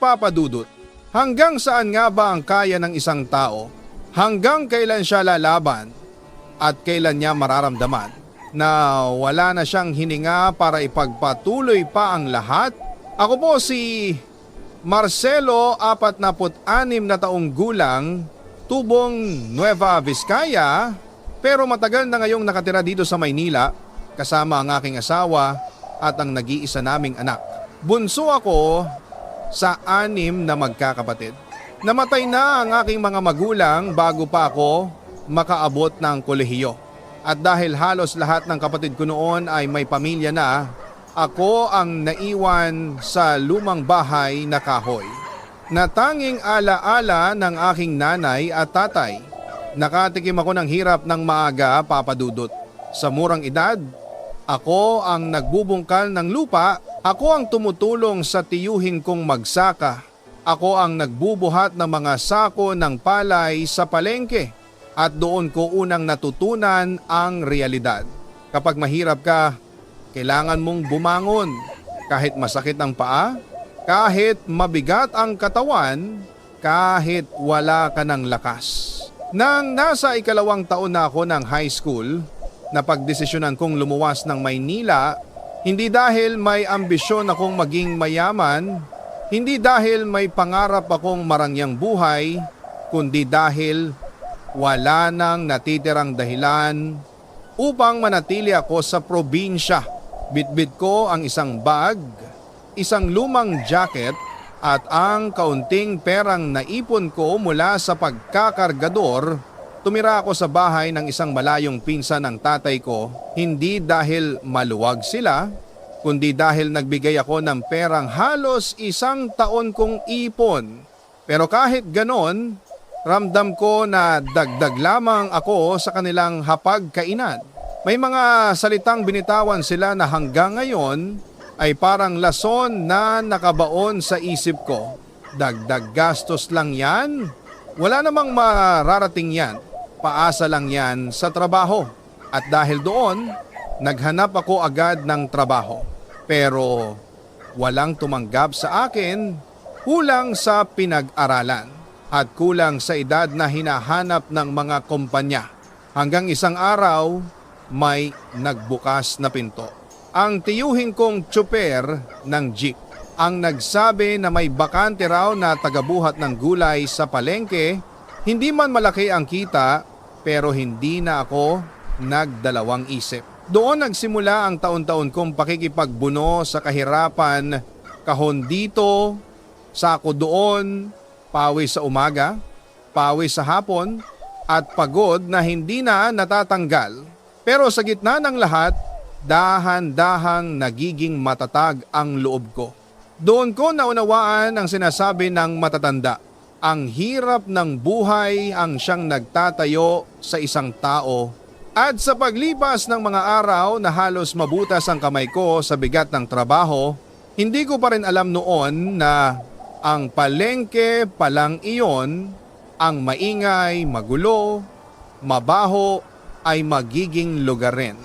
Papa Dudut, hanggang saan nga ba ang kaya ng isang tao? Hanggang kailan siya lalaban at kailan niya mararamdaman na wala na siyang hininga para ipagpatuloy pa ang lahat? Ako po si Marcelo, 46 na taong gulang, tubong Nueva Vizcaya, pero matagal na ngayong nakatira dito sa Maynila kasama ang aking asawa at ang nag-iisa naming anak. Bunso ako sa 6 na magkakapatid. Namatay na ang aking mga magulang bago pa ako makaabot ng kolehiyo. At dahil halos lahat ng kapatid ko noon ay may pamilya na, ako ang naiwan sa lumang bahay na kahoy na tanging alaala ng aking nanay at tatay. Nakatikim ako ng hirap ng maaga, Papa Dudut. Sa murang edad, ako ang nagbubungkal ng lupa, ako ang tumutulong sa tiyuhin kong magsaka. Ako ang nagbubuhat ng mga sako ng palay sa palengke at doon ko unang natutunan ang realidad. Kapag mahirap ka, kailangan mong bumangon. Kahit masakit ang paa, kahit mabigat ang katawan, kahit wala ka ng lakas. Nang nasa 2 taon na ako ng high school, napagdesisyonan kong lumuwas ng Maynila, hindi dahil may ambisyon akong maging mayaman, hindi dahil may pangarap akong marangyang buhay, kundi dahil wala nang natitirang dahilan upang manatili ako sa probinsya. Bitbit ko ang isang bag, isang lumang jacket at ang kaunting perang naipon ko mula sa pagkakargador. Tumira ako sa bahay ng isang malayong pinsan ng tatay ko, hindi dahil maluwag sila, kundi dahil nagbigay ako ng perang halos 1 taon kong ipon. Pero kahit ganon, ramdam ko na dagdag lamang ako sa kanilang hapagkainan. May mga salitang binitawan sila na hanggang ngayon ay parang lason na nakabaon sa isip ko. Dagdag gastos lang yan? Wala namang mararating yan. Paasa lang yan sa trabaho. At dahil doon, naghanap ako agad ng trabaho. Pero walang tumanggap sa akin, kulang sa pinag-aralan at kulang sa edad na hinahanap ng mga kumpanya. Hanggang isang araw, may nagbukas na pinto. Ang tiyuhin kong tsuper ng jeep ang nagsabi na may bakante raw na tagabuhat ng gulay sa palengke. Hindi man malaki ang kita, pero hindi na ako nagdalawang isip. Doon nagsimula ang taon-taon kong pakikipagbuno sa kahirapan, kahon dito, sako doon, pawis sa umaga, pawis sa hapon, at pagod na hindi na natatanggal. Pero sa gitna ng lahat, dahan-dahang nagiging matatag ang loob ko. Doon ko naunawaan ang sinasabi ng matatanda. Ang hirap ng buhay ang siyang nagtatayo sa isang tao. At sa paglipas ng mga araw na halos mabutas ang kamay ko sa bigat ng trabaho, hindi ko pa rin alam noon na ang palengke palang iyon, ang maingay, magulo, mabaho ay magiging lugar rin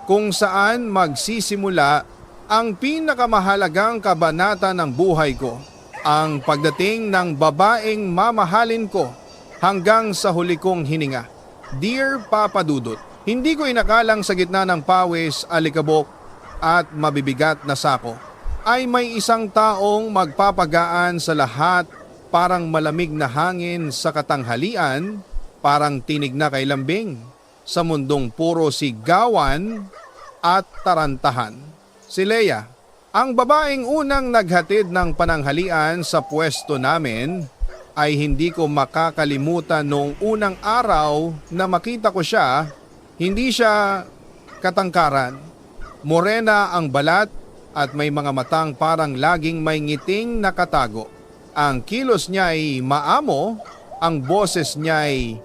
kung saan magsisimula ang pinakamahalagang kabanata ng buhay ko. Ang pagdating ng babaeng mamahalin ko hanggang sa huli kong hininga. Dear Papa Dudut, hindi ko inakalang sa gitna ng pawis, alikabok at mabibigat na sako ay may isang taong magpapagaan sa lahat, parang malamig na hangin sa katanghalian, parang tinig na kay lambing sa mundong puro sigawan at tarantahan. Si Leia, ang babaeng unang naghatid ng pananghalian sa pwesto namin, ay hindi ko makakalimutan noong unang araw na makita ko siya. Hindi siya katangkaran, morena ang balat at may mga matang parang laging may ngiting nakatago. Ang kilos niya ay maamo, ang boses niya ay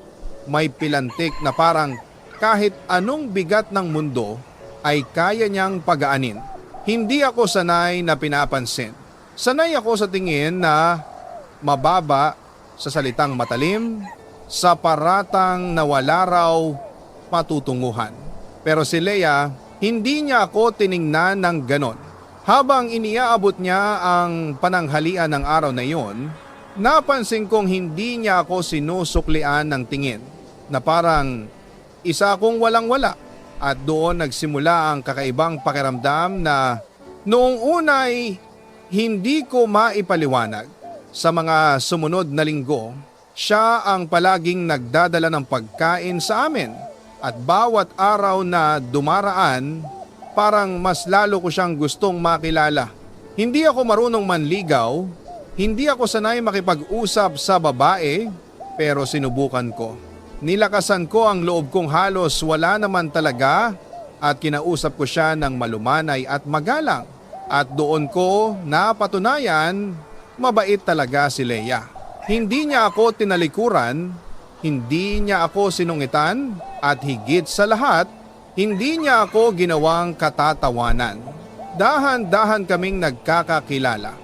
may pilantik na parang kahit anong bigat ng mundo ay kaya niyang pagaanin. Hindi ako sanay na pinapansin. Sanay ako sa tingin na mababa, sa salitang matalim, sa paratang na wala raw patutunguhan. Pero si Leia, hindi niya ako tiningnan ng ganon. Habang iniaabot niya ang pananghalian ng araw na iyon, napansin kong hindi niya ako sinusuklian ng tingin na parang isa akong walang-wala at doon nagsimula ang kakaibang pakiramdam na noong unay hindi ko maipaliwanag. Sa mga sumunod na linggo, siya ang palaging nagdadala ng pagkain sa amin at bawat araw na dumaraan parang mas lalo ko siyang gustong makilala. Hindi ako marunong manligaw, hindi ako sanay makipag-usap sa babae, pero sinubukan ko. Nilakasan ko ang loob kong halos wala naman talaga at kinausap ko siya ng malumanay at magalang. At doon ko napatunayan, mabait talaga si Leia. Hindi niya ako tinalikuran, hindi niya ako sinungitan at higit sa lahat, hindi niya ako ginawang katatawanan. Dahan-dahan kaming nagkakakilala.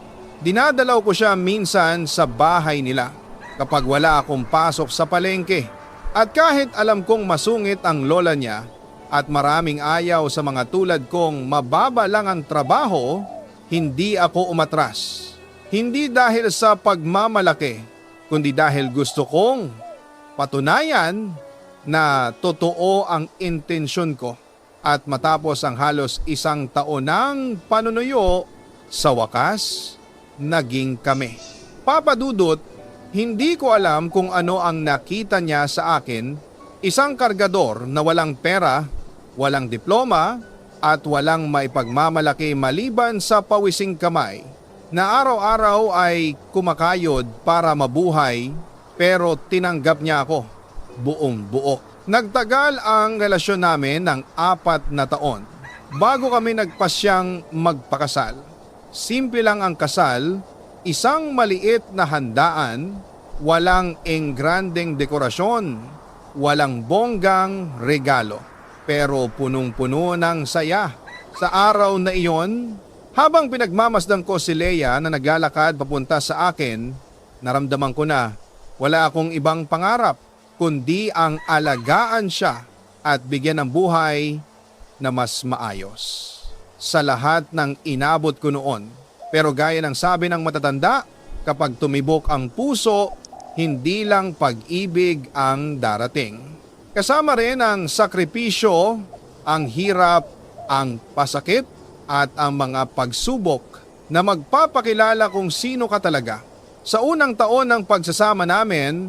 Dinadalaw ko siya minsan sa bahay nila kapag wala akong pasok sa palengke. At kahit alam kong masungit ang lola niya at maraming ayaw sa mga tulad kong mababa lang ang trabaho, hindi ako umatras. Hindi dahil sa pagmamalaki, kundi dahil gusto kong patunayan na totoo ang intensyon ko. At matapos ang halos 1 taon ng panunuyo, sa wakas, naging kami. Papa Dudut, hindi ko alam kung ano ang nakita niya sa akin, isang kargador na walang pera, walang diploma at walang maipagmamalaki maliban sa pawising kamay na araw-araw ay kumakayod para mabuhay pero tinanggap niya ako buong buo. Nagtagal ang relasyon namin ng 4 na taon bago kami nagpasyang magpakasal. Simple lang ang kasal, isang maliit na handaan, walang engrandeng dekorasyon, walang bonggang regalo. Pero punong-puno ng saya. Sa araw na iyon, habang pinagmamasdan ko si Leia na naglalakad papunta sa akin, naramdaman ko na wala akong ibang pangarap kundi ang alagaan siya at bigyan ng buhay na mas maayos. Sa lahat ng inabot ko noon. Pero gaya ng sabi ng matatanda, kapag tumibok ang puso, hindi lang pag-ibig ang darating. Kasama rin ang sakripisyo, ang hirap, ang pasakit at ang mga pagsubok na magpapakilala kung sino ka talaga. Sa unang taon ng pagsasama namin,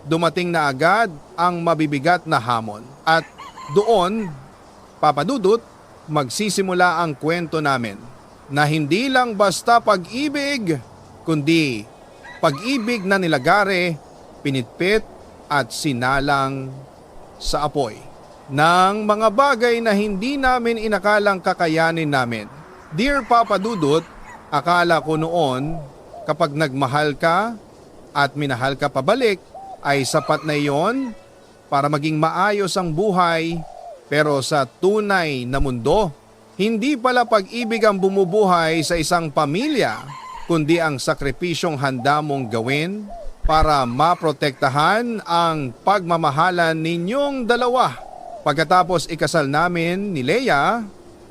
dumating na agad ang mabibigat na hamon. At doon, Papa Dudut, magsisimula ang kwento namin na hindi lang basta pag-ibig, kundi pag-ibig na nilagare, pinitpit at sinalang sa apoy ng mga bagay na hindi namin inakalang kakayanin namin. Dear Papa Dudut, akala ko noon kapag nagmahal ka at minahal ka pabalik ay sapat na iyon para maging maayos ang buhay. Pero sa tunay na mundo, hindi pala pag-ibig ang bumubuhay sa isang pamilya, kundi ang sakripisyong handa mong gawin para maprotektahan ang pagmamahalan ninyong dalawa. Pagkatapos ikasal namin ni Leia,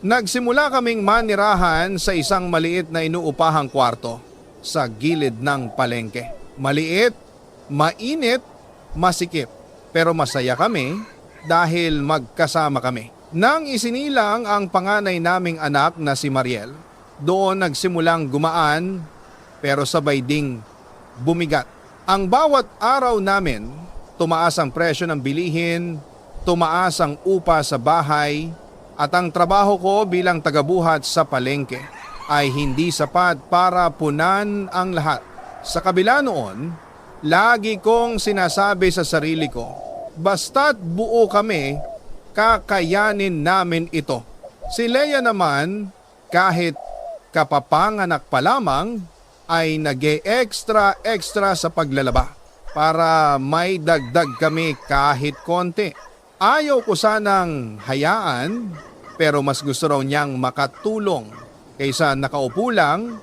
nagsimula kaming manirahan sa isang maliit na inuupahang kwarto sa gilid ng palengke. Maliit, mainit, masikip, pero masaya kami dahil magkasama kami. Nang isinilang ang panganay naming anak na si Mariel, doon nagsimulang gumaan pero sabay ding bumigat. Ang bawat araw namin, tumaas ang presyo ng bilihin, tumaas ang upa sa bahay, at ang trabaho ko bilang tagabuhat sa palengke ay hindi sapat para punan ang lahat. Sa kabila noon, lagi kong sinasabi sa sarili ko, basta't buo kami, kakayanin namin ito. Si Leia naman, kahit kapapanganak pa lamang, ay nag-extra sa paglalaba para may dagdag kami kahit konti. Ayaw ko sanang hayaan, pero mas gusto raw niyang makatulong kaysa nakaupo lang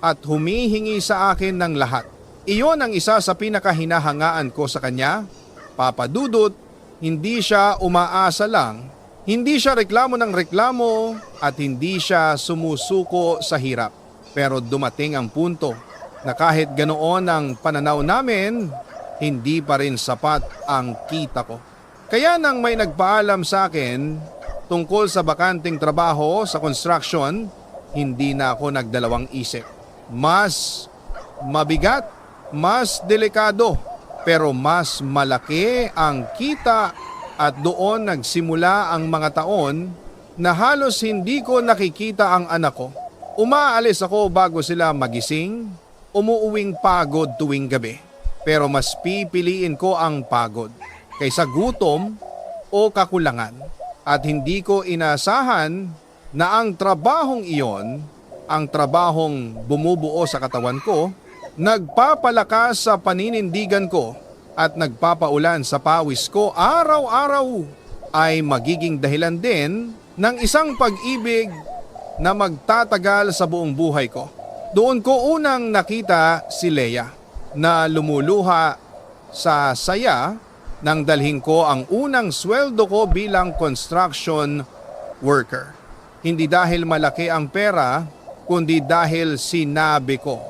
at humihingi sa akin ng lahat. Iyon ang isa sa pinakahinahangaan ko sa kanya. Papa Dudut, hindi siya umaasa lang, Hindi siya reklamo ng reklamo at hindi siya sumusuko sa hirap. Pero dumating ang punto na kahit ganoon ang pananaw namin, hindi pa rin sapat ang kita ko. Kaya nang may nagpaalam sa akin tungkol sa bakanting trabaho sa construction, hindi na ako nagdalawang isip. Mas mabigat, mas delikado, pero mas malaki ang kita at doon nagsimula ang mga taon na halos hindi ko nakikita ang anak ko. Umaalis ako bago sila magising, umuuwing pagod tuwing gabi. Pero mas pipiliin ko ang pagod kaysa gutom o kakulangan. At hindi ko inaasahan na ang trabahong iyon, ang trabahong bumubuo sa katawan ko, nagpapalakas sa paninindigan ko at nagpapaulan sa pawis ko araw-araw ay magiging dahilan din ng isang pag-ibig na magtatagal sa buong buhay ko. Doon ko unang nakita si Leia na lumuluha sa saya nang dalhin ko ang unang sweldo ko bilang construction worker. Hindi dahil malaki ang pera, kundi dahil sinabi ko,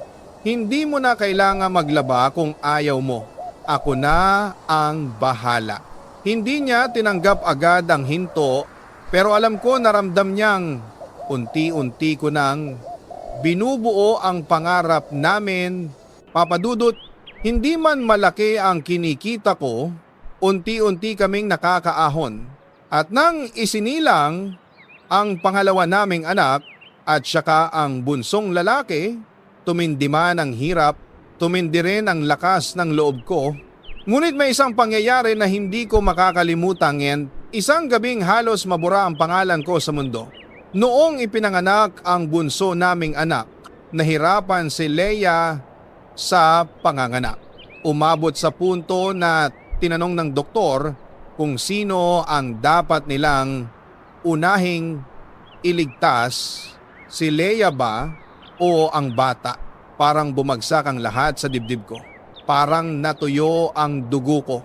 hindi mo na kailangan maglaba kung ayaw mo. Ako na ang bahala. Hindi niya tinanggap agad ang hinto, pero alam ko naramdam niyang unti-unti ko nang binubuo ang pangarap namin. Papadudot, hindi man malaki ang kinikita ko, unti-unti kaming nakakaahon. At nang isinilang ang pangalawa naming anak at saka ang bunsong lalaki, tumindi man ang hirap, tumindi rin ang lakas ng loob ko. Ngunit may isang pangyayari na hindi ko makakalimutan ngayon. Isang gabing halos mabura ang pangalan ko sa mundo. Noong ipinanganak ang bunso naming anak, nahirapan si Leia sa panganganak. Umabot sa punto na tinanong ng doktor kung sino ang dapat nilang unahing iligtas, si Leia ba o ang bata. Parang bumagsak ang lahat sa dibdib ko. Parang natuyo ang dugo ko.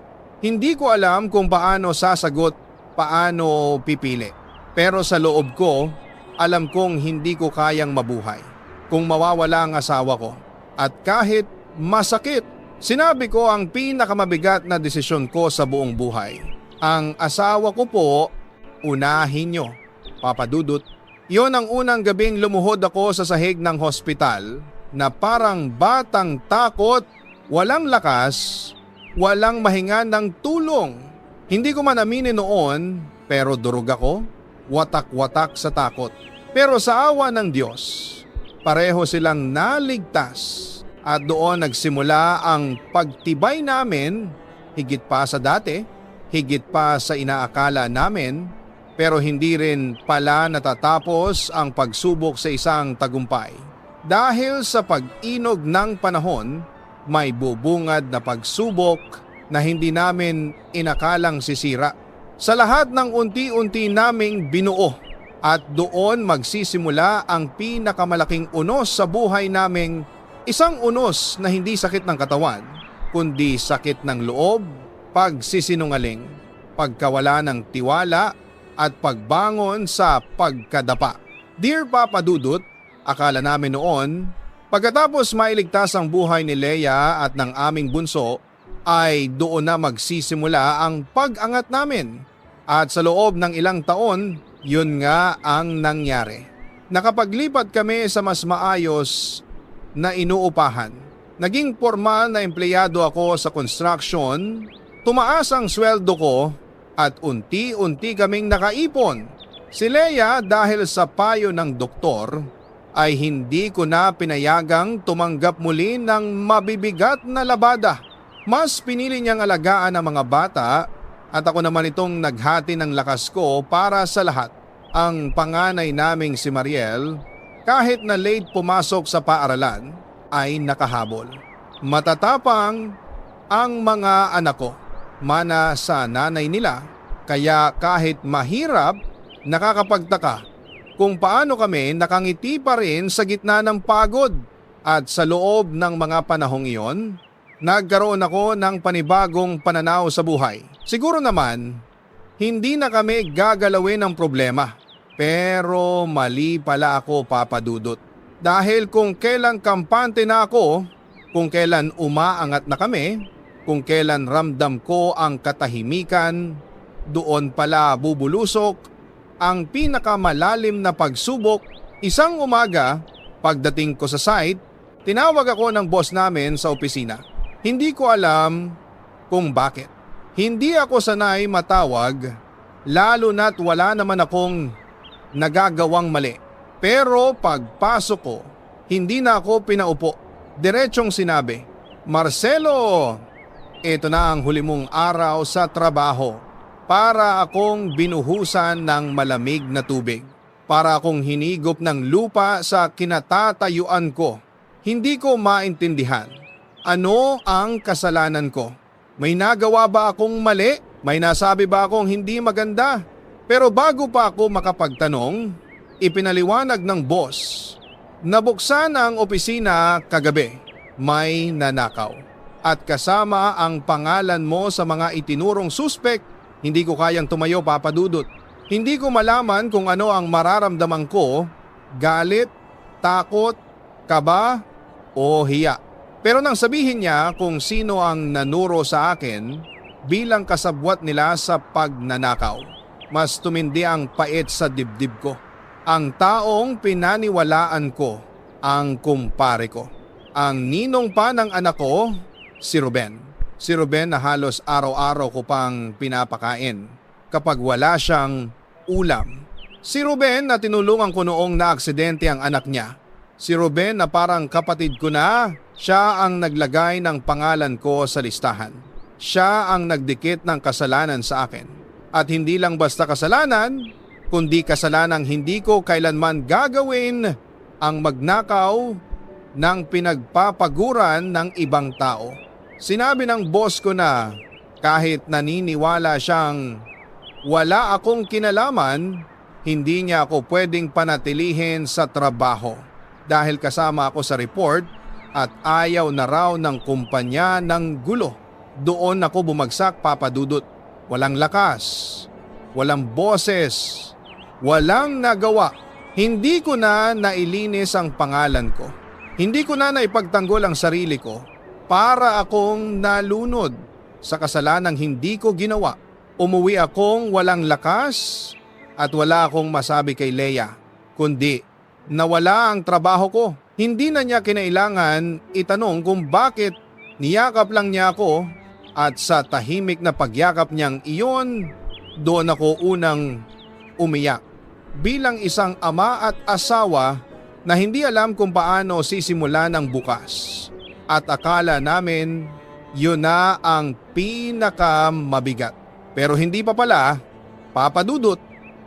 Hindi ko alam kung paano sasagot, paano pipili. Pero sa loob ko, alam kong hindi ko kayang mabuhay kung mawawala ang asawa ko. At kahit masakit, sinabi ko ang pinakamabigat na desisyon ko sa buong buhay. Ang asawa ko po, unahin nyo. Papadudot, yon ang unang gabing lumuhod ako sa sahig ng hospital na parang batang takot, walang lakas, walang mahinga ng tulong. Hindi ko man aminin noon, pero durog ako, watak-watak sa takot. Pero sa awa ng Diyos, pareho silang naligtas at doon nagsimula ang pagtibay namin, higit pa sa dati, higit pa sa inaakala namin, pero hindi rin pala natatapos ang pagsubok sa isang tagumpay. Dahil sa pag-inog ng panahon, may bubungad na pagsubok na hindi namin inakalang sisira. Sa lahat ng unti-unti naming binuo at doon magsisimula ang pinakamalaking unos sa buhay naming isang unos na hindi sakit ng katawan, kundi sakit ng loob, pagsisinungaling, pagkawala ng tiwala at pagbangon sa pagkadapa. Dear Papa Dudut, akala namin noon, pagkatapos mailigtas ang buhay ni Leia at ng aming bunso, ay doon na magsisimula ang pag-angat namin. At sa loob ng ilang taon, yun nga ang nangyari. Nakapaglipat kami sa mas maayos na inuupahan. Naging formal na empleyado ako sa construction, tumaas ang sweldo ko at unti-unti kaming nakaipon. Si Leia dahil sa payo ng doktor, ay hindi ko na pinayagang tumanggap muli ng mabibigat na labada. Mas pinili niyang alagaan ang mga bata at ako naman itong naghati ng lakas ko para sa lahat. Ang panganay naming si Mariel, kahit na late pumasok sa paaralan, ay nakahabol. Matatapang ang mga anak ko, mana sa nanay nila, kaya kahit mahirap, nakakapagtaka kung paano kami nakangiti pa rin sa gitna ng pagod. At sa loob ng mga panahong iyon, nagkaroon ako ng panibagong pananaw sa buhay. Siguro naman hindi na kami gagalawin ng problema. Pero mali pala ako, Papa Dudut. Dahil kung kailan kampante na ako, kung kailan umaangat na kami, kung kailan ramdam ko ang katahimikan, doon pala bubulusok ang pinakamalalim na pagsubok. Isang umaga, pagdating ko sa site, tinawag ako ng boss namin sa opisina. Hindi ko alam kung bakit. Hindi ako sanay matawag, lalo na't wala naman akong nagagawang mali. Pero pagpasok ko, hindi na ako pinaupo. Diretsyong sinabi, "Marcelo, ito na ang huli mong araw sa trabaho." Para akong binuhusan ng malamig na tubig. Para akong hinigop ng lupa sa kinatatayuan ko. Hindi ko maintindihan. Ano ang kasalanan ko? May nagawa ba akong mali? May nasabi ba akong hindi maganda? Pero bago pa ako makapagtanong, ipinaliwanag ng boss. Nabuksan ang opisina kagabi. May nanakaw. At kasama ang pangalan mo sa mga itinurong suspect. Hindi ko kayang tumayo, Papa Dudut. Hindi ko malaman kung ano ang mararamdaman ko, galit, takot, kaba o hiya. Pero nang sabihin niya kung sino ang nanuro sa akin bilang kasabwat nila sa pagnanakaw, mas tumindi ang pait sa dibdib ko. Ang taong pinaniwalaan ko, ang kumpare ko. Ang ninong pa ng anak ko, si Ruben. Si Ruben na halos araw-araw ko pang pinapakain kapag wala siyang ulam. Si Ruben na tinulungan ko noong naaksidente ang anak niya. Si Ruben na parang kapatid ko na, siya ang naglagay ng pangalan ko sa listahan. Siya ang nagdikit ng kasalanan sa akin. At hindi lang basta kasalanan, kundi kasalanang hindi ko kailanman gagawin ang magnakaw ng pinagpapaguran ng ibang tao. Sinabi ng boss ko na kahit naniniwala siyang wala akong kinalaman, hindi niya ako pwedeng panatilihin sa trabaho dahil kasama ako sa report at ayaw na raw ng kumpanya ng gulo. Doon ako bumagsak, Papa Dudut. Walang lakas, walang boses, walang nagawa. Hindi ko na nailinis ang pangalan ko. Hindi ko na naipagtanggol ang sarili ko. Para akong nalunod sa kasalanang hindi ko ginawa. Umuwi akong walang lakas at wala akong masabi kay Leia, kundi nawala ang trabaho ko. Hindi na niya kinailangan itanong kung bakit niyakap lang niya ako at sa tahimik na pagyakap niyang iyon, doon ako unang umiyak. Bilang isang ama at asawa na hindi alam kung paano sisimulan ang bukas. At akala namin yun na ang pinakamabigat. Pero hindi pa pala, Papa Dudut,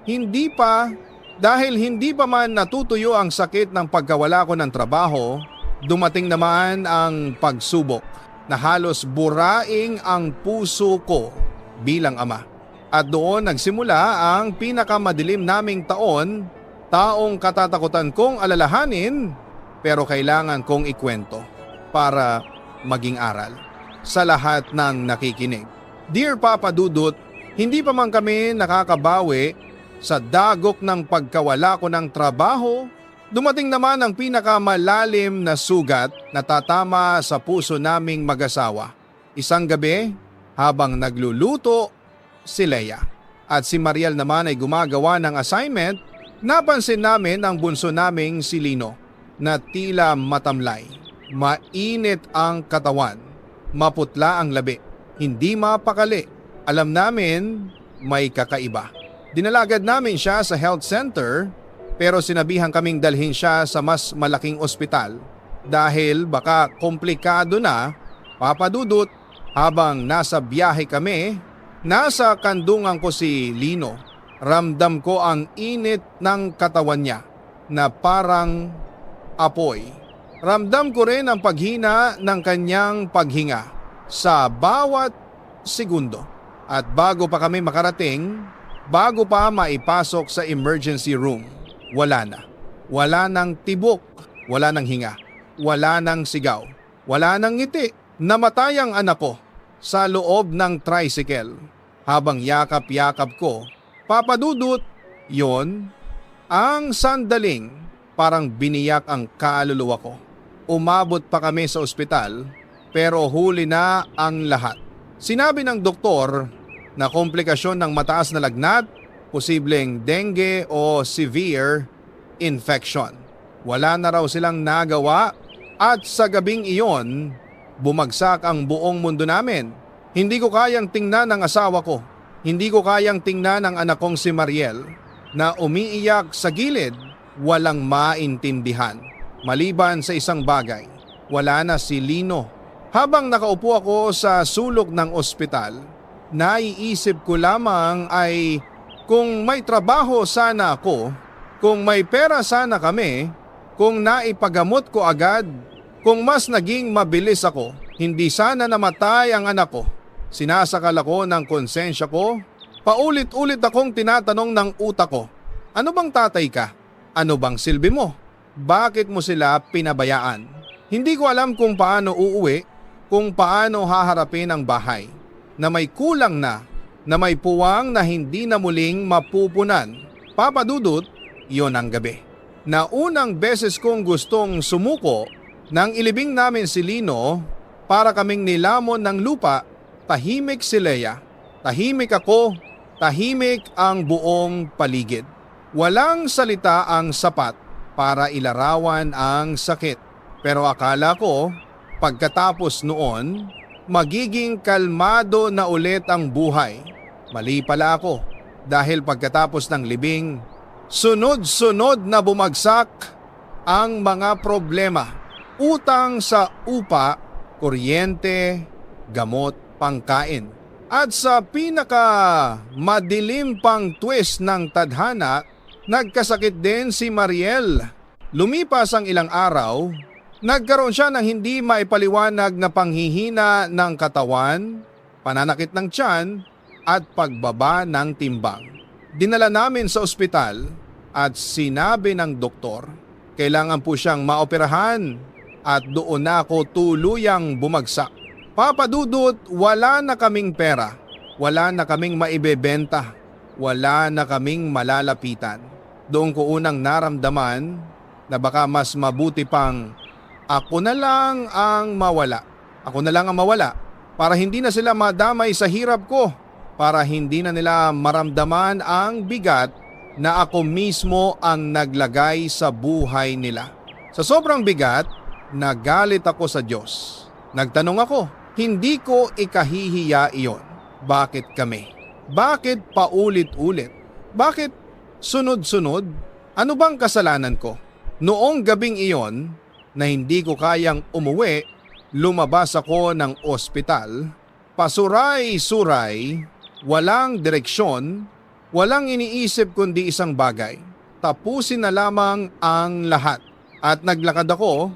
hindi pa. Dahil hindi pa man natutuyo ang sakit ng pagkawala ko ng trabaho, dumating naman ang pagsubok na halos buraing ang puso ko bilang ama. At doon nagsimula ang pinakamadilim naming taon, taong katatakutan kong alalahanin pero kailangan kong ikwento para maging aral sa lahat ng nakikinig. Dear Papa Dudut, hindi pa man kami nakakabawi sa dagok ng pagkawala ko ng trabaho, dumating naman ang pinakamalalim na sugat na tatama sa puso naming mag-asawa. Isang gabi, habang nagluluto si Leia at si Mariel naman ay gumagawa ng assignment, napansin namin ang bunso naming si Lino na tila matamlay. Mainit ang katawan, maputla ang labi, hindi mapakali. Alam namin may kakaiba. Dinalagad namin siya sa health center pero sinabihan kaming dalhin siya sa mas malaking ospital dahil baka komplikado na. Papa Dudut, habang nasa biyahe kami, nasa kandungan ko si Lino. Ramdam ko ang init ng katawan niya na parang apoy. Ramdam ko rin ang paghina ng kanyang paghinga sa bawat segundo. At bago pa kami makarating, bago pa maipasok sa emergency room, wala na. Wala nang tibok, wala nang hinga, wala nang sigaw, wala nang ngiti. Namatay ang anak ko sa loob ng tricycle. habang yakap-yakap ko. Papa Dudut, yon ang sandaling parang biniyak ang kaluluwa ko. Umabot pa kami sa ospital pero huli na ang lahat. Sinabi ng doktor na komplikasyon ng mataas na lagnat, posibleng dengue o severe infection. Wala na raw silang nagawa at sa gabing iyon, bumagsak ang buong mundo namin. Hindi ko kayang tingnan ang asawa ko. Hindi ko kayang tingnan ang anak kong si Mariel na umiiyak sa gilid, walang maintindihan. Maliban sa isang bagay, wala na si Lino. Habang nakaupo ako sa sulok ng ospital, naiisip ko lamang ay kung may trabaho sana ako, kung may pera sana kami, kung naipagamot ko agad, kung mas naging mabilis ako, hindi sana namatay ang anak ko. Sinasakal ako ng konsensya ko. Paulit-ulit akong tinatanong ng utak ko, ano bang tatay ka? Ano bang silbi mo? Bakit mo sila pinabayaan? Hindi ko alam kung paano uuwi, kung paano haharapin ang bahay na may kulang na may puwang na hindi na muling mapupunan. Papa Dudut, yon ang gabi. Na unang beses kong gustong sumuko nang ilibing namin si Lino para kaming nilamon ng lupa, tahimik si Leia, tahimik ako, tahimik ang buong paligid. Walang salita ang sapat para ilarawan ang sakit. Pero akala ko, pagkatapos noon, magiging kalmado na ulit ang buhay. Mali pala ako dahil pagkatapos ng libing, sunod-sunod na bumagsak ang mga problema. Utang sa upa, kuryente, gamot, pangkain. At sa pinaka madilim pang twist ng tadhana, nagkasakit din si Mariel. Lumipas ang ilang araw, nagkaroon siya ng hindi maipaliwanag na panghihina ng katawan, pananakit ng tiyan at pagbaba ng timbang. Dinala namin sa ospital at sinabi ng doktor, kailangan po siyang maoperahan at doon na ako tuluyang bumagsak. Papa Dudut, wala na kaming pera, wala na kaming maibebenta, wala na kaming malalapitan. Doon ko unang naramdaman na baka mas mabuti pang ako na lang ang mawala. Ako na lang ang mawala para hindi na sila madamay sa hirap ko, para hindi na nila maramdaman ang bigat na ako mismo ang naglagay sa buhay nila. Sa sobrang bigat, nagalit ako sa Diyos. Nagtanong ako, hindi ko ikahihiya iyon. Bakit kami? Bakit paulit-ulit? Bakit sunod-sunod? Ano bang kasalanan ko? Noong gabing iyon na hindi ko kayang umuwi, lumabas ako ng ospital, pasuray-suray, walang direksyon, walang iniisip kundi isang bagay. Tapusin na lamang ang lahat. At naglakad ako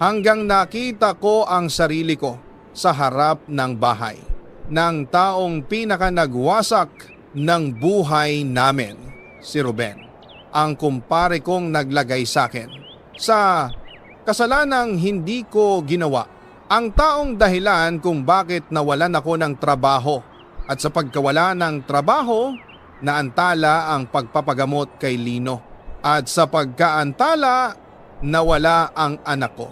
hanggang nakita ko ang sarili ko sa harap ng bahay ng taong pinaka nagwasak ng buhay namin, si Ruben. Ang kumpare kong naglagay sa akin sa kasalanang hindi ko ginawa. Ang taong dahilan kung bakit nawalan ako ng trabaho at sa pagkawala ng trabaho, naantala ang pagpapagamot kay Lino at sa pagkaantala, nawala ang anak ko.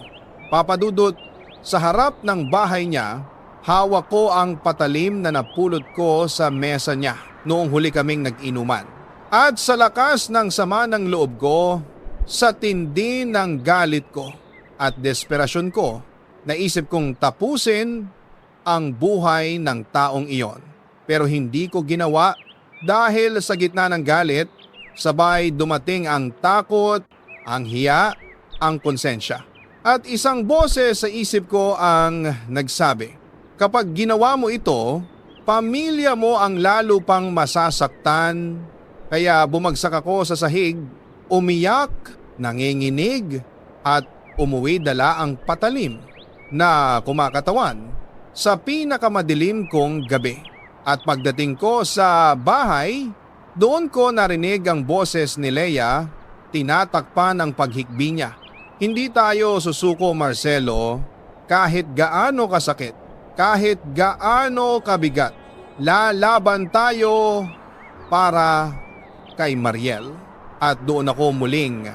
Papa Dudut, sa harap ng bahay niya, hawak ko ang patalim na napulot ko sa mesa niya noong huli kaming nag-inuman. At sa lakas ng sama ng loob ko, sa tindi ng galit ko at desperasyon ko, naisip kong tapusin ang buhay ng taong iyon. Pero hindi ko ginawa dahil sa gitna ng galit, sabay dumating ang takot, ang hiya, ang konsensya. At isang boses sa isip ko ang nagsabi, kapag ginawa mo ito, pamilya mo ang lalo pang masasaktan. Kaya bumagsak ako sa sahig, umiyak, nanginginig at umuwi dala ang patalim na kumakatawan sa pinakamadilim kong gabi. At pagdating ko sa bahay, doon ko narinig ang boses ni Leia, tinatakpan ang paghikbi niya. Hindi tayo susuko, Marcelo, kahit gaano kasakit, kahit gaano kabigat, Lalaban tayo para kay Mariel at doon ako muling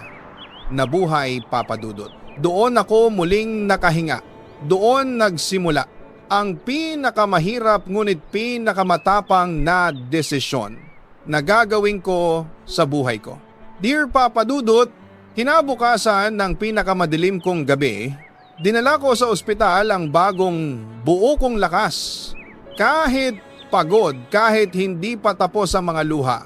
nabuhay, Papa Dudut. Doon ako muling nakahinga. Doon nagsimula ang pinakamahirap ngunit pinakamatapang na desisyon na gagawin ko sa buhay ko. Dear Papa Dudut, kinabukasan ng pinakamadilim kong gabi, dinala ko sa ospital ang bagong buo kong lakas. Kahit pagod, kahit hindi pa tapos ang mga luha,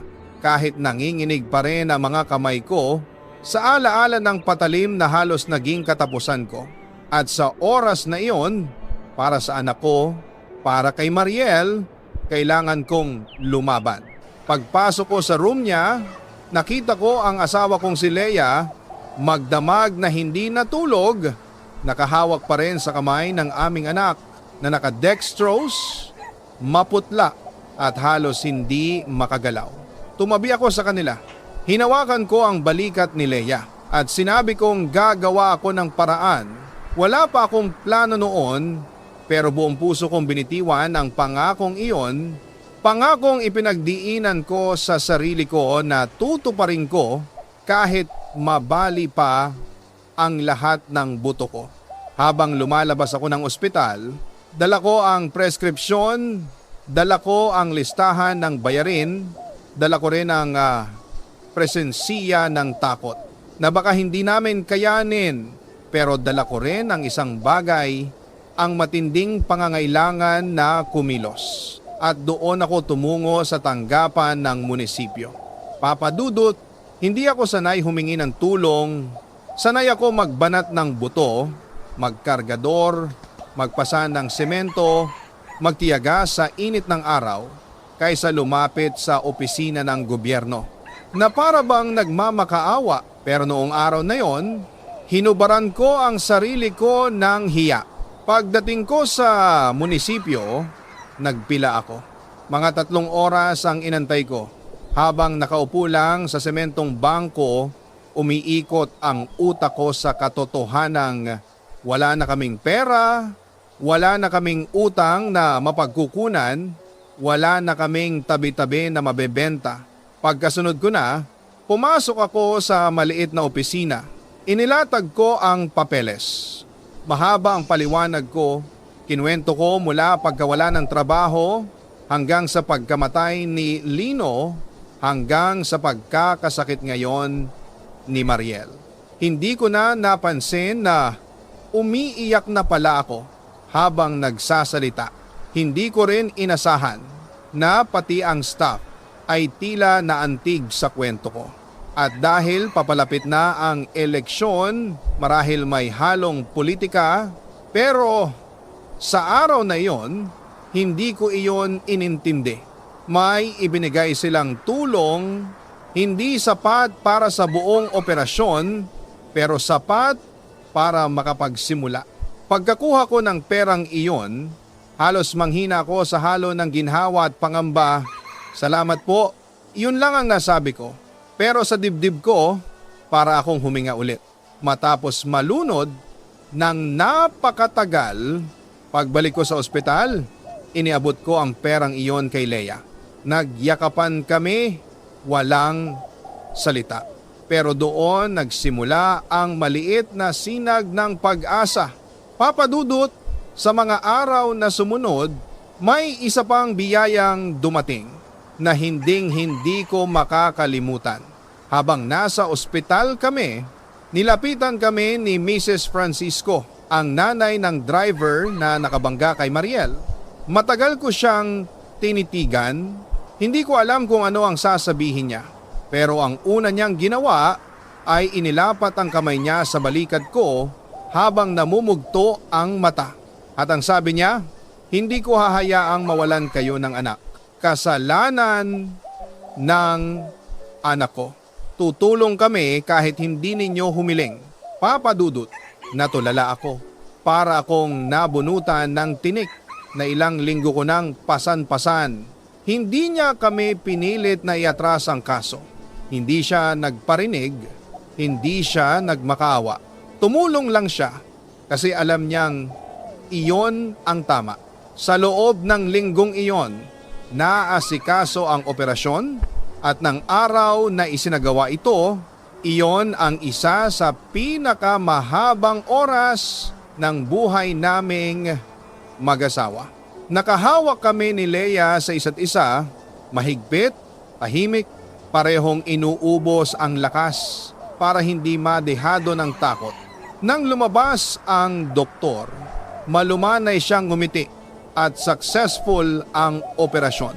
kahit nanginginig pa rin ang mga kamay ko sa alaala ng patalim na halos naging katapusan ko. At sa oras na iyon, para sa anak ko, para kay Mariel, kailangan kong lumaban. Pagpasok ko sa room niya, nakita ko ang asawa kong si Leia, magdamag na hindi natulog, nakahawak pa rin sa kamay ng aming anak na nakadextrose, maputla at halos hindi makagalaw. Tumabi ako sa kanila. Hinawakan ko ang balikat ni Leia at sinabi kong gagawa ako ng paraan. Wala pa akong plano noon pero buong puso kong binitiwan ang pangakong iyon. Pangakong ipinagdiinan ko sa sarili ko na tutuparin ko kahit mabali pa ang lahat ng buto ko. Habang lumalabas ako ng ospital, dala ko ang preskripsyon, dala ko ang listahan ng bayarin, dala ko rin ang presensiya ng takot na baka hindi namin kayanin, pero dala ko rin ang isang bagay, ang matinding pangangailangan na kumilos. At doon ako tumungo sa tanggapan ng munisipyo. Papa Dudut, hindi ako sanay humingi ng tulong, sanay ako magbanat ng buto, magkargador, magpasan ng semento, magtiyaga sa init ng araw kaysa lumapit sa opisina ng gobyerno na para bang nagmamakaawa. Pero noong araw na yon, hinubaran ko ang sarili ko ng hiya. Pagdating ko sa munisipyo, nagpila ako. Mga 3 oras ang inantay ko. Habang nakaupo lang sa sementong bangko, umiikot ang utak ko sa katotohanang wala na kaming pera, wala na kaming utang na mapagkukunan, wala na kaming tabi-tabi na mabebenta. Pagkasunod ko na, pumasok ako sa maliit na opisina. Inilatag ko ang papeles. Mahaba ang paliwanag ko. Kinuwento ko mula pagkawala ng trabaho hanggang sa pagkamatay ni Lino hanggang sa pagkakasakit ngayon ni Mariel. Hindi ko na napansin na umiiyak na pala ako habang nagsasalita. Hindi ko rin inasahan na pati ang staff ay tila naantig sa kwento ko. At dahil papalapit na ang eleksyon, marahil may halong politika, pero sa araw na iyon, hindi ko iyon inintindi. May ibinigay silang tulong, hindi sapat para sa buong operasyon, pero sapat para makapagsimula. Pagkakuha ko ng perang iyon, halos manghina ko sa halo ng ginhawa at pangamba. Salamat po, iyon lang ang nasabi ko. Pero sa dibdib ko, para akong huminga ulit. Matapos malunod ng napakatagal, pagbalik ko sa ospital, iniabot ko ang perang iyon kay Leia. Nagyakapan kami, walang salita. Pero doon nagsimula ang maliit na sinag ng pag-asa. Papa Dudut, sa mga araw na sumunod, may isa pang biyayang dumating na hindi ko makakalimutan. Habang nasa ospital kami, nilapitan kami ni Mrs. Francisco, ang nanay ng driver na nakabangga kay Mariel. Matagal ko siyang tinitigan, hindi ko alam kung ano ang sasabihin niya. Pero ang una niyang ginawa ay inilapat ang kamay niya sa balikat ko habang namumugto ang mata. At ang sabi niya, hindi ko hahayaang mawalan kayo ng anak. Kasalanan ng anak ko. Tutulong kami kahit hindi ninyo humiling. Papa Dudut, natulala ako. Para akong nabunutan ng tinik na ilang linggo ko nang pasan-pasan. Hindi niya kami pinilit na iatras ang kaso. Hindi siya nagparinig, hindi siya nagmakaawa. Tumulong lang siya kasi alam niyang iyon ang tama. Sa loob ng linggong iyon, naasikaso ang operasyon at ng araw na isinagawa ito, iyon ang isa sa pinakamahabang oras ng buhay naming mag-asawa. Nakahawak kami ni Leia sa isa't isa, mahigpit, tahimik, parehong inuubos ang lakas para hindi madehado ng takot. Nang lumabas ang doktor, malumanay siyang ngumiti at successful ang operasyon.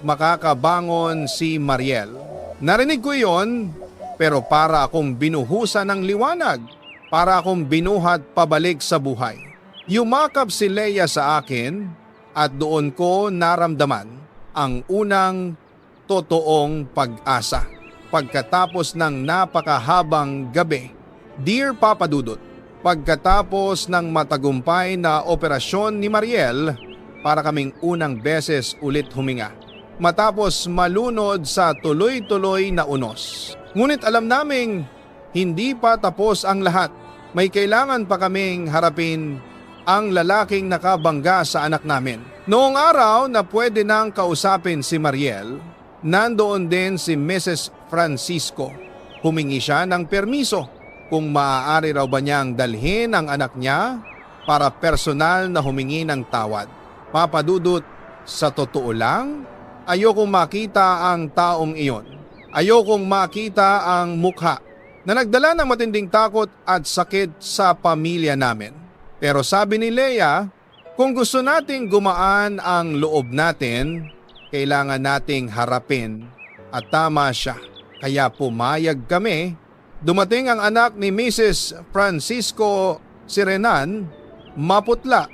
Makakabangon si Mariel. Narinig ko iyon, pero para akong binuhusan ng liwanag, para akong binuhat pabalik sa buhay. Yumakap si Leia sa akin at doon ko naramdaman ang unang totoong pag-asa. Pagkatapos ng napakahabang gabi, Dear Papa Dudut, pagkatapos ng matagumpay na operasyon ni Mariel, para kaming unang beses ulit huminga. Matapos malunod sa tuloy-tuloy na unos. Ngunit alam naming hindi pa tapos ang lahat. May kailangan pa kaming harapin ang lalaking nakabangga sa anak namin. Noong araw na pwede nang kausapin si Mariel, nandoon din si Mrs. Francisco. Humingi siya ng permiso kung maaari raw ba niyang dalhin ang anak niya para personal na humingi ng tawad. Papa Dudut, sa totoo lang, ayokong makita ang taong iyon. Ayokong makita ang mukha na nagdala ng matinding takot at sakit sa pamilya namin. Pero sabi ni Leia, kung gusto nating gumaan ang loob natin, kailangan nating harapin at tama siya. Kaya pumayag kami. Dumating ang anak ni Mrs. Francisco, si Renan, maputla,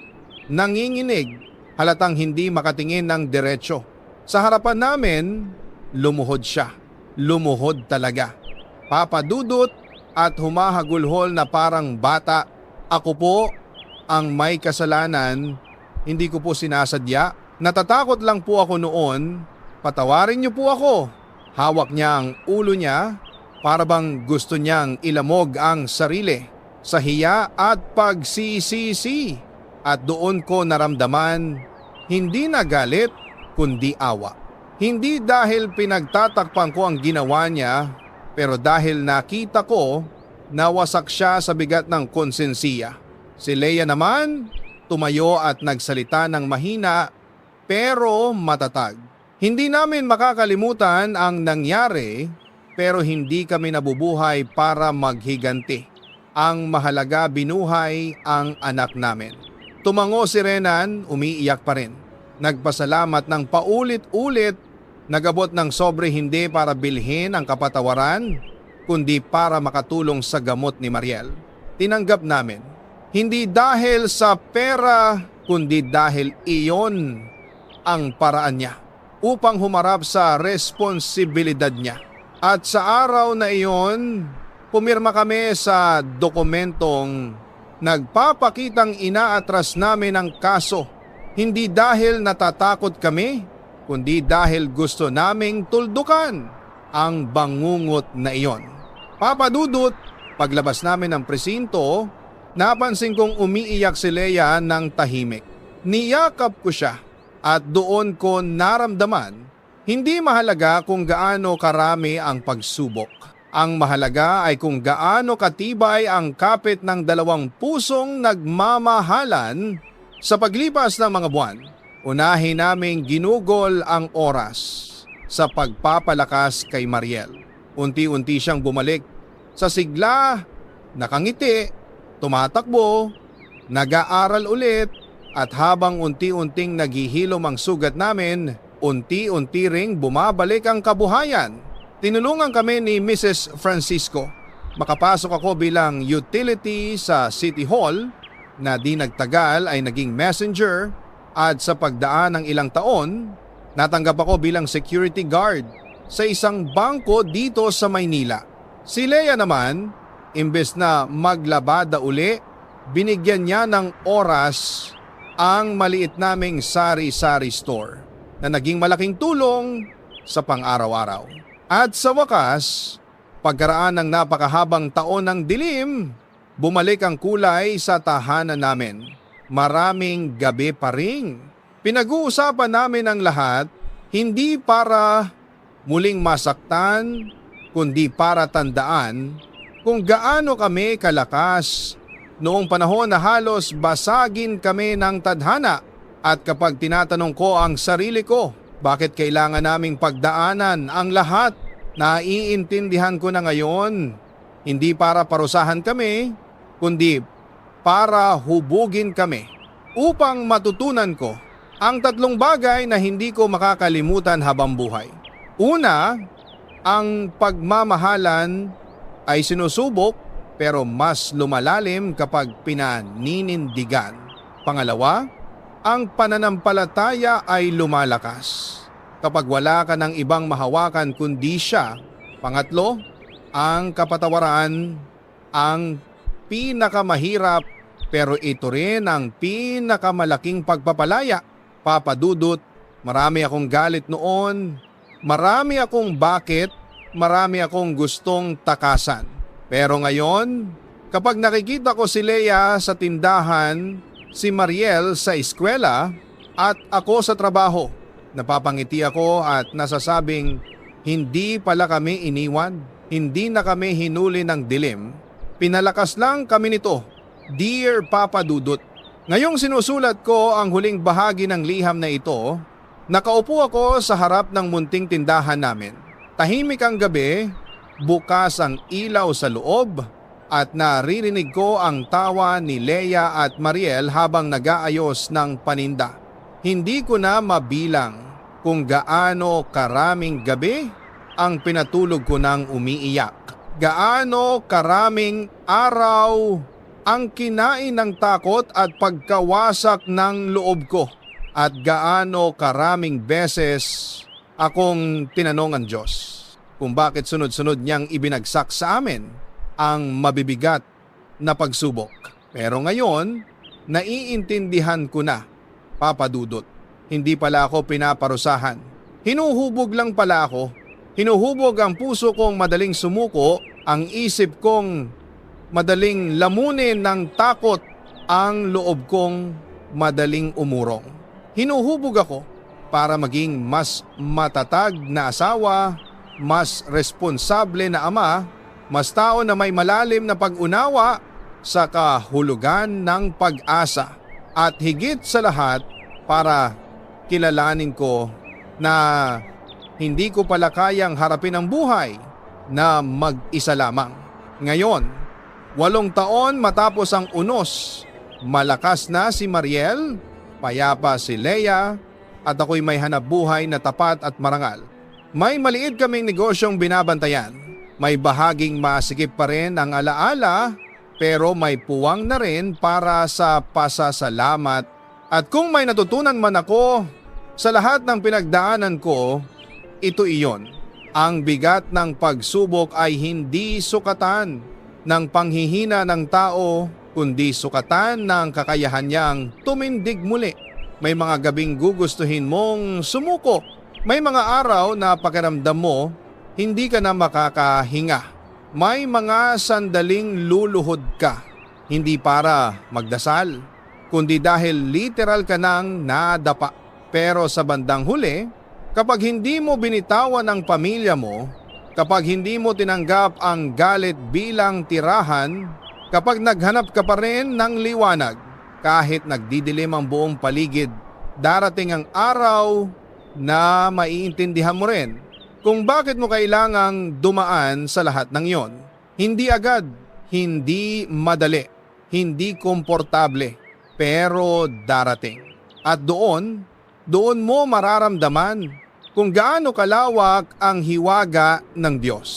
nanginginig, halatang hindi makatingin ng diretsyo. Sa harapan namin, lumuhod siya. Lumuhod talaga. Papa Dudut at humahagulhol na parang bata. Ako po ang may kasalanan, hindi ko po sinasadya. Natatakot lang po ako noon. Patawarin niyo po ako. Hawak niya ang ulo niya para bang gusto niyang ilamog ang sarili sa hiya at pagsisisi. At doon ko naramdaman hindi na galit kundi awa. Hindi dahil pinagtatakpan ko ang ginawa niya, pero dahil nakita ko nawasak siya sa bigat ng konsensiya. Si Leia naman tumayo at nagsalita ng mahina pero matatag. Hindi namin makakalimutan ang nangyari pero hindi kami nabubuhay para maghiganti. Ang mahalaga binuhay ang anak namin. Tumango si Renan, umiiyak pa rin. Nagpasalamat ng paulit-ulit, nagabot ng sobre hindi para bilhin ang kapatawaran, kundi para makatulong sa gamot ni Mariel. Tinanggap namin. Hindi dahil sa pera, kundi dahil iyon ang paraan niya upang humarap sa responsibilidad niya. At sa araw na iyon, pumirma kami sa dokumentong nagpapakitang inaatras namin ang kaso. Hindi dahil natatakot kami, kundi dahil gusto naming tuldukan ang bangungot na iyon. Papa Dudut, paglabas namin ng presinto, napansin kong umiiyak si Leia ng tahimik. Niyakap ko siya at doon ko naramdaman, hindi mahalaga kung gaano karami ang pagsubok. Ang mahalaga ay kung gaano katibay ang kapit ng dalawang pusong nagmamahalan. Sa paglipas ng mga buwan, unahin naming ginugol ang oras sa pagpapalakas kay Mariel. Unti-unti siyang bumalik sa sigla, nakangiti, tumatakbo, nag-aaral ulit at habang unti-unting naghihilom ang sugat namin, unti-unti ring bumabalik ang kabuhayan. Tinulungan kami ni Mrs. Francisco. Makapasok ako bilang utility sa City Hall na di nagtagal ay naging messenger at sa pagdaan ng ilang taon, natanggap ako bilang security guard sa isang bangko dito sa Maynila. Si Leia naman, imbes na maglabada uli, binigyan niya ng oras ang maliit naming sari-sari store na naging malaking tulong sa pang-araw-araw. At sa wakas, pagkaraan ng napakahabang taon ng dilim, bumalik ang kulay sa tahanan namin. Maraming gabi pa rin. Pinag-uusapan namin ang lahat, Hindi para muling masaktan, kundi para tandaan kung gaano kami kalakas noong panahon na halos basagin kami ng tadhana. At kapag tinatanong ko ang sarili ko, bakit kailangan naming pagdaanan ang lahat, naiintindihan ko na ngayon, hindi para parusahan kami, kundi para hubugin kami upang matutunan ko ang 3 bagay na hindi ko makakalimutan habang buhay. Una, ang pagmamahalan ay sinusubok pero mas lumalalim kapag pinaninindigan. Pangalawa, ang pananampalataya ay lumalakas kapag wala ka ng ibang mahawakan kundi siya. Pangatlo, ang kapatawaran ang pinakamahirap pero ito rin ang pinakamalaking pagpapalaya. Papa Dudut, marami akong galit noon, marami akong bakit, marami akong gustong takasan. Pero ngayon, kapag nakikita ko si Leia sa tindahan, si Mariel sa eskwela at ako sa trabaho, napapangiti ako at nasasabing hindi pala kami iniwan, hindi na kami hinuli ng dilim, pinalakas lang kami nito. Dear Papa Dudut, ngayong sinusulat ko ang huling bahagi ng liham na ito, nakaupo ako sa harap ng munting tindahan namin. Tahimik ang gabi, bukas ang ilaw sa loob, at naririnig ko ang tawa ni Leia at Mariel habang nag-aayos ng paninda. Hindi ko na mabilang kung gaano karaming gabi ang pinatulog ko ng umiiyak. Gaano karaming araw ang kinain ng takot at pagkawasak ng loob ko. At gaano karaming beses akong tinanong ang Diyos kung bakit sunod-sunod niyang ibinagsak sa amin ang mabibigat na pagsubok. Pero ngayon, naiintindihan ko na, Papa Dudut. Hindi pala ako pinaparusahan. Hinuhubog lang pala ako. Hinuhubog ang puso kong madaling sumuko, ang isip kong madaling lamunin ng takot, ang loob kong madaling umurong. Hinuhubog ako para maging mas matatag na asawa, mas responsable na ama, mas tao na may malalim na pag-unawa sa kahulugan ng pag-asa, at higit sa lahat para kilalanin ko na hindi ko pala kayang harapin ang buhay na mag-isa lamang. Ngayon, 8 taon matapos ang unos, malakas na si Mariel, payapa si Leia, at ako'y may hanap buhay na tapat at marangal. May maliit kaming negosyong binabantayan. May bahaging masikip pa rin ang alaala, pero may puwang na rin para sa pasasalamat. At kung may natutunan man ako sa lahat ng pinagdaanan ko, ito iyon. Ang bigat ng pagsubok ay hindi sukatan ng panghihina ng tao, kundi sukatan ng kakayahan niyang tumindig muli. May mga gabing gugustuhin mong sumuko. May mga araw na pakiramdam mo hindi ka na makakahinga. May mga sandaling luluhod ka, hindi para magdasal, kundi dahil literal ka nang nadapa. Pero sa bandang huli, kapag hindi mo binitawan ang pamilya mo, kapag hindi mo tinanggap ang galit bilang tirahan, kapag naghanap ka pa rin ng liwanag, kahit nagdidilim ang buong paligid, darating ang araw na maiintindihan mo rin kung bakit mo kailangang dumaan sa lahat ng yon. Hindi agad, hindi madali, hindi komportable, pero darating. At doon mo mararamdaman kung gaano kalawak ang hiwaga ng Diyos,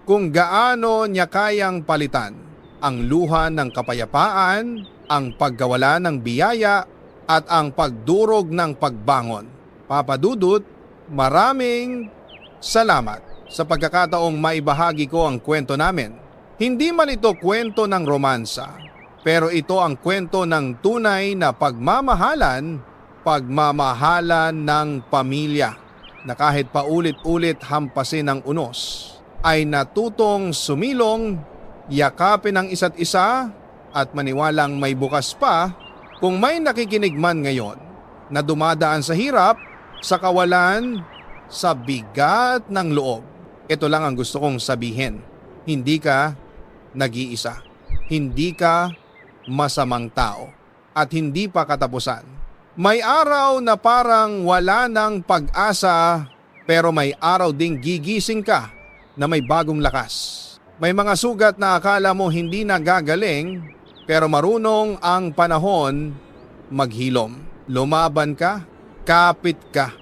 kung gaano niya kayang palitan ang luha ng kapayapaan, ang pagkawala ng biyaya, at ang pagdurog ng pagbangon. Papa Dudut, maraming salamat sa pagkakataong maibahagi ko ang kwento namin. Hindi man ito kwento ng romansa, pero ito ang kwento ng tunay na pagmamahalan ng pamilya na kahit paulit-ulit hampasin ng unos, ay natutong sumilong, yakapin ang isa't isa at maniwalang may bukas pa. Kung may nakikinig man ngayon na dumadaan sa hirap, sa kawalan sa bigat ng loob. Ito lang ang gusto kong sabihin. Hindi ka nag-iisa. Hindi ka masamang tao. At hindi pa katapusan. May araw na parang wala ng pag-asa, pero may araw ding gigising ka na may bagong lakas. May mga sugat na akala mo hindi na gagaling, pero marunong ang panahon maghilom. Lumaban ka, kapit ka,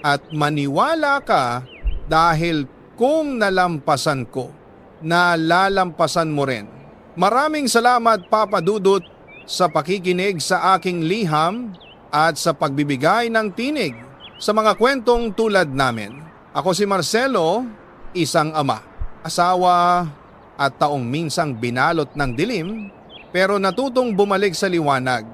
at maniwala ka dahil kung nalampasan ko, nalalampasan mo rin. Maraming salamat Papa Dudut sa pakikinig sa aking liham at sa pagbibigay ng tinig sa mga kwentong tulad namin. Ako si Marcelo, isang ama, asawa at taong minsang binalot ng dilim pero natutong bumalik sa liwanag.